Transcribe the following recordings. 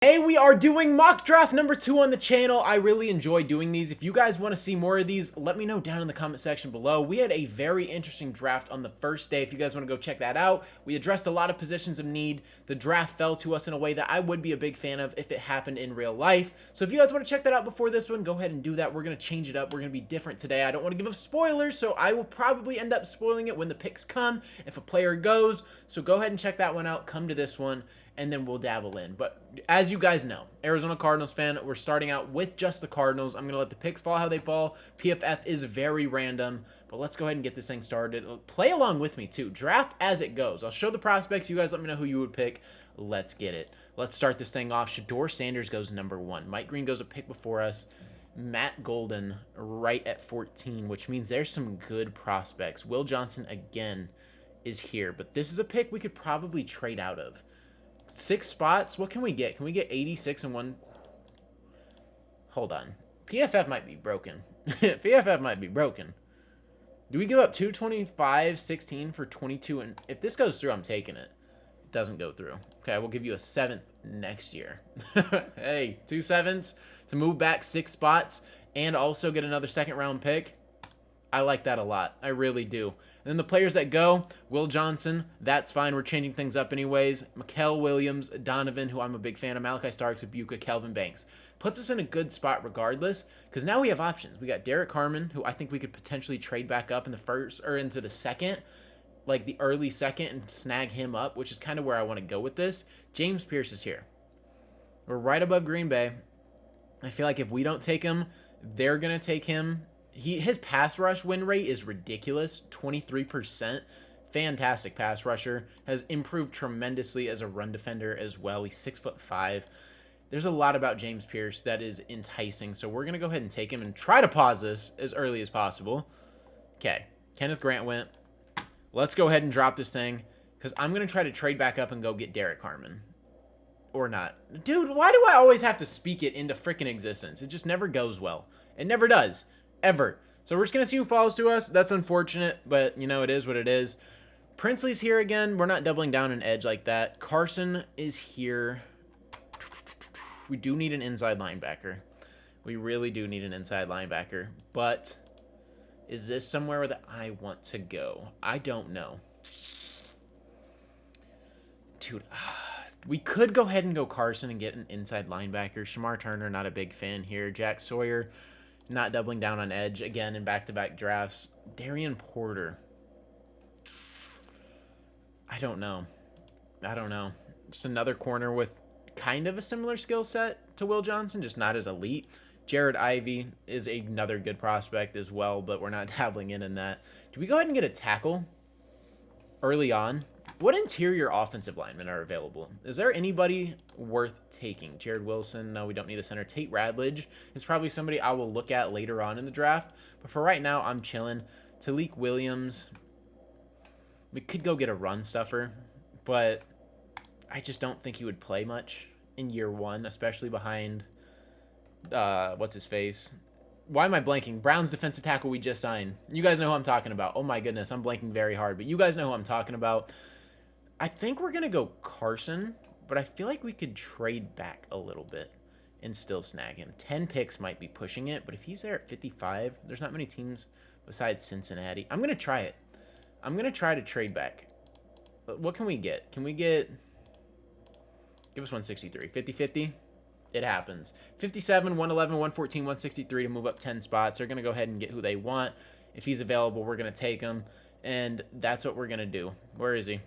Hey, we are doing mock draft number 2 on the channel. I really enjoy doing these. If you guys want to see more of these, let me know down in the comment section below. We had a very interesting draft on the first day. If you guys want to go check that out, we addressed a lot of positions of need. The draft fell to us in a way that I would be a big fan of if it happened in real life. So if you guys want to check that out before this one, go ahead and do that. We're going to change it up. We're going to be different today. I don't want to give up spoilers, so I will probably end up spoiling it when the picks come, if a player goes. So go ahead and check that one out. Come to this one, and then we'll dabble in. But as you guys know, Arizona Cardinals fan, we're starting out with just the Cardinals. I'm going to let the picks fall how they fall. PFF is very random, but let's go ahead and get this thing started. Play along with me, too. Draft as it goes. I'll show the prospects. You guys let me know who you would pick. Let's get it. Let's start this thing off. Shedeur Sanders goes number 1. Mike Green goes a pick before us. Matt Golden right at 14, which means there's some good prospects. Will Johnson, again, is here, but this is a pick we could probably trade out of. 6 spots. What can we get? Can we get 86 and 1? Hold on. PFF might be broken. PFF might be broken. Do we give up 225, 16 for 22? And if this goes through, I'm taking it. It doesn't go through. Okay, we'll give you a 7th next year. Hey, 2 7s to move back 6 spots and also get another 2nd round pick. I like that a lot. I really do. And then the players that go, Will Johnson, that's fine. We're changing things up anyways. Mikael Williams, Donovan, who I'm a big fan of, Malachi Starks, Ibuka, Kelvin Banks. Puts us in a good spot regardless, because now we have options. We got Derek Harmon, who I think we could potentially trade back up in the first or into the second, like the early second, and snag him up, which is kind of where I want to go with this. James Pierce is here. We're right above Green Bay. I feel like if we don't take him, they're going to take him. His pass rush win rate is ridiculous, 23%. Fantastic pass rusher. Has improved tremendously as a run defender as well. He's 6'5". There's a lot about James Pierce that is enticing, so we're going to go ahead and take him and try to pause this as early as possible. Okay, Kenneth Grant went. Let's go ahead and drop this thing, because I'm going to try to trade back up and go get Derek Harmon. Or not. Dude, why do I always have to speak it into freaking existence? It just never goes well. It never does. Ever. So we're just going to see who falls to us. That's unfortunate, but, you know, it is what it is. Princely's here again. We're not doubling down an edge like that. Carson is here. We do need an inside linebacker. We really do need an inside linebacker. But is this somewhere that I want to go? I don't know. Dude, we could go ahead and go Carson and get an inside linebacker. Shamar Turner, not a big fan here. Jack Sawyer, not doubling down on edge again in back-to-back drafts. Darian Porter. I don't know. Just another corner with kind of a similar skill set to Will Johnson, just not as elite. Jared Ivey is another good prospect as well, but we're not dabbling in that. Do we go ahead and get a tackle early on? What interior offensive linemen are available? Is there anybody worth taking? Jared Wilson? No, we don't need a center. Tate Radledge is probably somebody I will look at later on in the draft. But for right now, I'm chilling. Talik Williams. We could go get a run stuffer, but I just don't think he would play much in year 1, especially behind, what's his face? Why am I blanking? Brown's defensive tackle we just signed. You guys know who I'm talking about. Oh my goodness, I'm blanking very hard, but you guys know who I'm talking about. I think we're going to go Carson, but I feel like we could trade back a little bit and still snag him. 10 picks might be pushing it, but if he's there at 55, there's not many teams besides Cincinnati. I'm going to try it. I'm going to try to trade back. But what can we get? Can we get... Give us 163. 50-50? It happens. 57, 111, 114, 163 to move up 10 spots. They're going to go ahead and get who they want. If he's available, we're going to take him, and that's what we're going to do. Where is he?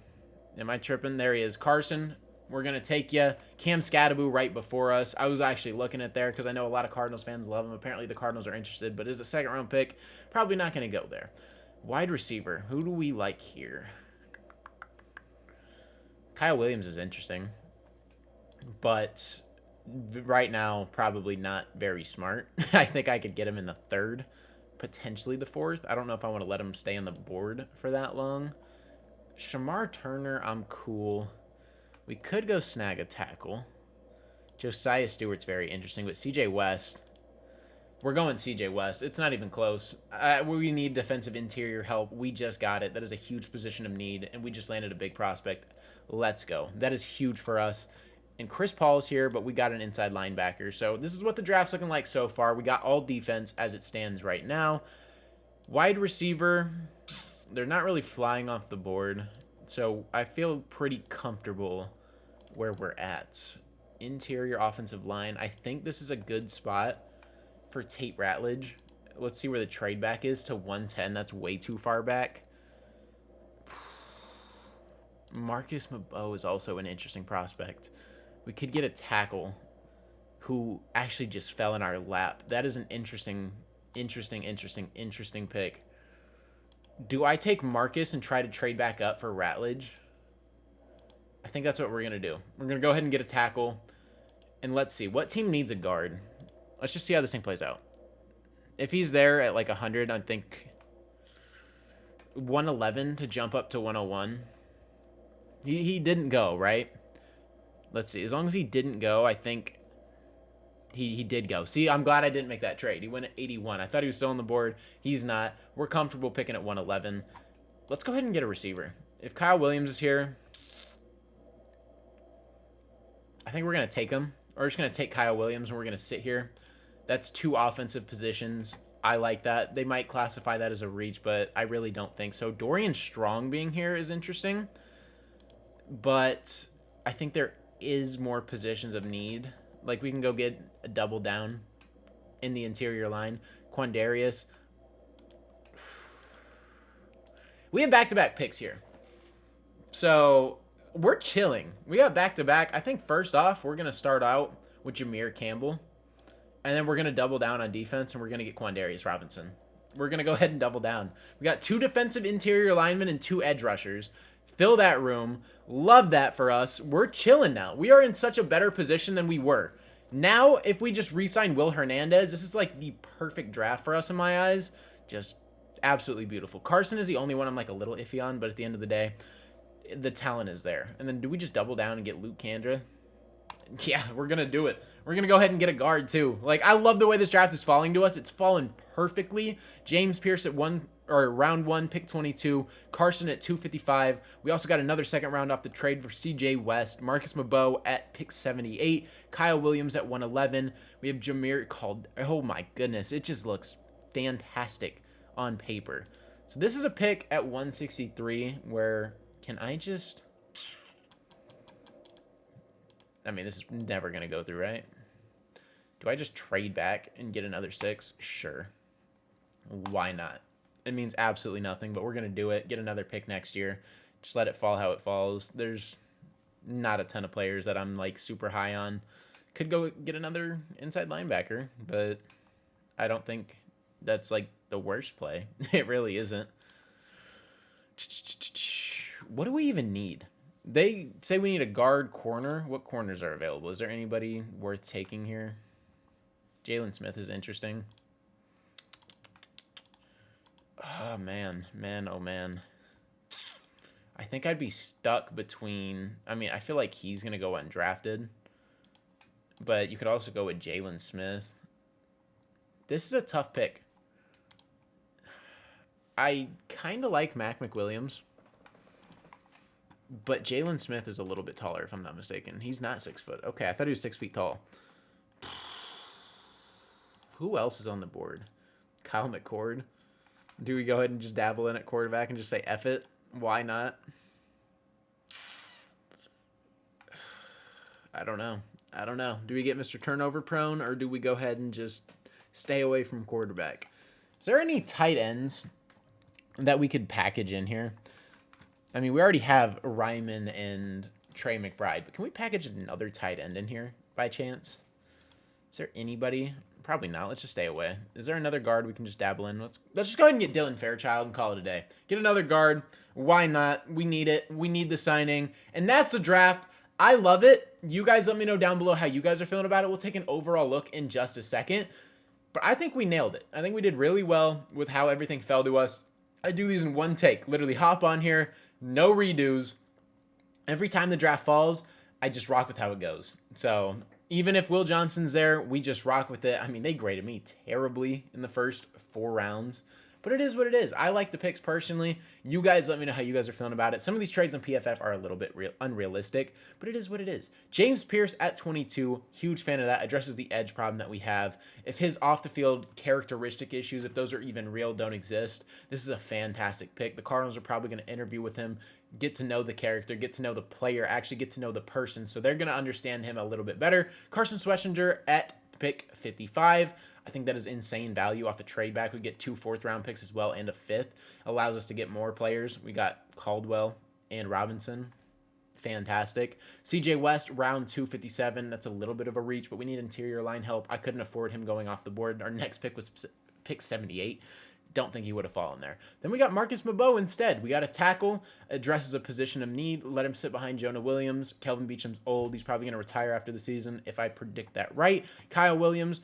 Am I tripping? There he is. Carson, we're going to take you. Cam Scattaboo right before us. I was actually looking at there because I know a lot of Cardinals fans love him. Apparently the Cardinals are interested, but as a 2nd round pick, probably not going to go there. Wide receiver. Who do we like here? Kyle Williams is interesting, but right now probably not very smart. I think I could get him in the 3rd, potentially the 4th. I don't know if I want to let him stay on the board for that long. Shamar Turner, I'm cool. We could go snag a tackle. Josiah Stewart's very interesting, but CJ West, we're going CJ West. It's not even close. We need defensive interior help. We just got it. That is a huge position of need, and we just landed a big prospect. Let's go. That is huge for us. And Chris Paul's here, but we got an inside linebacker. So this is what the draft's looking like so far. We got all defense as it stands right now. Wide receiver, they're not really flying off the board. So I feel pretty comfortable where we're at. Interior offensive line. I think this is a good spot for Tate Ratledge. Let's see where the trade back is to 110. That's way too far back. Marcus Mabo is also an interesting prospect. We could get a tackle who actually just fell in our lap. That is an interesting pick. Do I take Marcus and try to trade back up for Ratledge? I think that's what we're going to do. We're going to go ahead and get a tackle. And let's see. What team needs a guard? Let's just see how this thing plays out. If he's there at like 100, I think 111 to jump up to 101. He didn't go, right? Let's see. As long as he didn't go, I think he did go. See, I'm glad I didn't make that trade. He went at 81. I thought he was still on the board. He's not. We're comfortable picking at 111. Let's go ahead and get a receiver. If Kyle Williams is here, I think we're going to take him. We're just going to take Kyle Williams, and we're going to sit here. That's 2 offensive positions. I like that. They might classify that as a reach, but I really don't think so. Dorian Strong being here is interesting, but I think there is more positions of need. Like, we can go get a double down in the interior line. Quandarius. We have back-to-back picks here. So, we're chilling. We got back-to-back. I think first off, we're going to start out with Jameer Campbell. And then we're going to double down on defense, and we're going to get Quandarius Robinson. We're going to go ahead and double down. We got 2 defensive interior linemen and 2 edge rushers. Fill that room. Love that for us. We're chilling now. We are in such a better position than we were. Now, if we just re-sign Will Hernandez, this is like the perfect draft for us in my eyes. Just absolutely beautiful. Carson is the only one I'm like a little iffy on, but at the end of the day, the talent is there. And then do we just double down and get Luke Kandra? Yeah, we're going to do it. We're going to go ahead and get a guard, too. Like, I love the way this draft is falling to us. It's fallen perfectly. James Pierce at round 1, pick 22. Carson at 255. We also got another second round off the trade for C.J. West. Marcus Mabo at pick 78. Kyle Williams at 111. We have Jameer called. Oh, my goodness. It just looks fantastic on paper. So this is a pick at 163 where can I just... I mean, this is never going to go through, right? Do I just trade back and get another 6? Sure. Why not? It means absolutely nothing, but we're going to do it. Get another pick next year. Just let it fall how it falls. There's not a ton of players that I'm, like, super high on. Could go get another inside linebacker, but I don't think that's, like, the worst play. It really isn't. What do we even need? They say we need a guard corner. What corners are available? Is there anybody worth taking here? Jalen Smith is interesting. Oh, man. Man, oh, man. I think I'd be stuck between... I mean, I feel like he's going to go undrafted. But you could also go with Jalen Smith. This is a tough pick. I kind of like Mac McWilliams. But Jalen Smith is a little bit taller, if I'm not mistaken. He's not 6 foot. Okay, I thought he was 6 feet tall. Who else is on the board? Kyle McCord. Do we go ahead and just dabble in at quarterback and just say F it? Why not? I don't know. I don't know. Do we get Mr. Turnover Prone, or do we go ahead and just stay away from quarterback? Is there any tight ends that we could package in here? I mean, we already have Ryman and Trey McBride, but can we package another tight end in here by chance? Is there anybody? Probably not. Let's just stay away. Is there another guard we can just dabble in? Let's just go ahead and get Dylan Fairchild and call it a day. Get another guard. Why not? We need it. We need the signing. And that's the draft. I love it. You guys let me know down below how you guys are feeling about it. We'll take an overall look in just a second. But I think we nailed it. I think we did really well with how everything fell to us. I do these in one take. Literally hop on here. No redos. Every time the draft falls, I just rock with how it goes. So even if Will Johnson's there, we just rock with it. I mean, they graded me terribly in the first 4 rounds. but it is what it is. I like the picks personally. You guys let me know how you guys are feeling about it. Some of these trades on PFF are a little bit unrealistic, but it is what it is. James Pierce at 22, huge fan of that. Addresses the edge problem that we have. If his off the field characteristic issues, if those are even real, don't exist, this is a fantastic pick. The Cardinals are probably going to interview with him, get to know the character, get to know the player, actually get to know the person, so they're going to understand him a little bit better. Carson Schwarzenegger at pick 55. I think that is insane value off a trade back. We get 2 fourth-round picks as well and a 5th. Allows us to get more players. We got Caldwell and Robinson. Fantastic. CJ West, round 257. That's a little bit of a reach, but we need interior line help. I couldn't afford him going off the board. Our next pick was pick 78. Don't think he would have fallen there. Then we got Marcus Mabeau instead. We got a tackle, addresses a position of need, let him sit behind Jonah Williams. Kelvin Beacham's old. He's probably going to retire after the season, if I predict that right. Kyle Williams,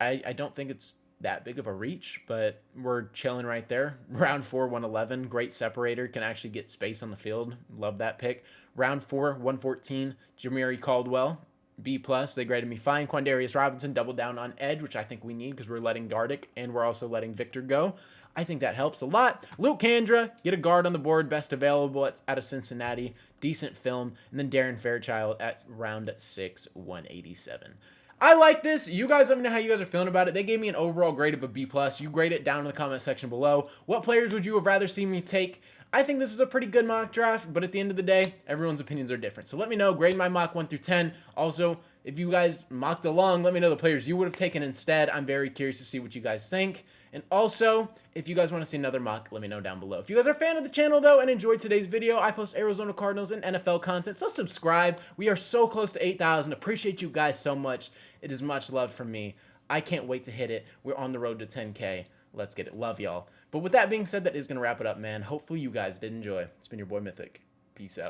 I don't think it's that big of a reach, but we're chilling right there. Round 4, 111, great separator, can actually get space on the field. Love that pick. Round 4, 114, Jamiri Caldwell. B+, they graded me fine. Quandarius Robinson doubled down on edge, which I think we need because we're letting Gardick and we're also letting Victor go. I think that helps a lot. Luke Kandra, get a guard on the board, best available out of Cincinnati. Decent film. And then Darren Fairchild at round 6, 187. I like this. You guys let me know how you guys are feeling about it. They gave me an overall grade of a B+. You grade it down in the comment section below. What players would you have rather seen me take? I think this is a pretty good mock draft, but at the end of the day, everyone's opinions are different. So let me know, grade my mock 1 through 10. Also, if you guys mocked along, let me know the players you would have taken instead. I'm very curious to see what you guys think. And also, if you guys want to see another mock, let me know down below. If you guys are a fan of the channel, though, and enjoyed today's video, I post Arizona Cardinals and NFL content, so subscribe. We are so close to 8,000. Appreciate you guys so much. It is much love from me. I can't wait to hit it. We're on the road to 10K. Let's get it. Love y'all. But with that being said, that is going to wrap it up, man. Hopefully you guys did enjoy. It's been your boy Mythic. Peace out.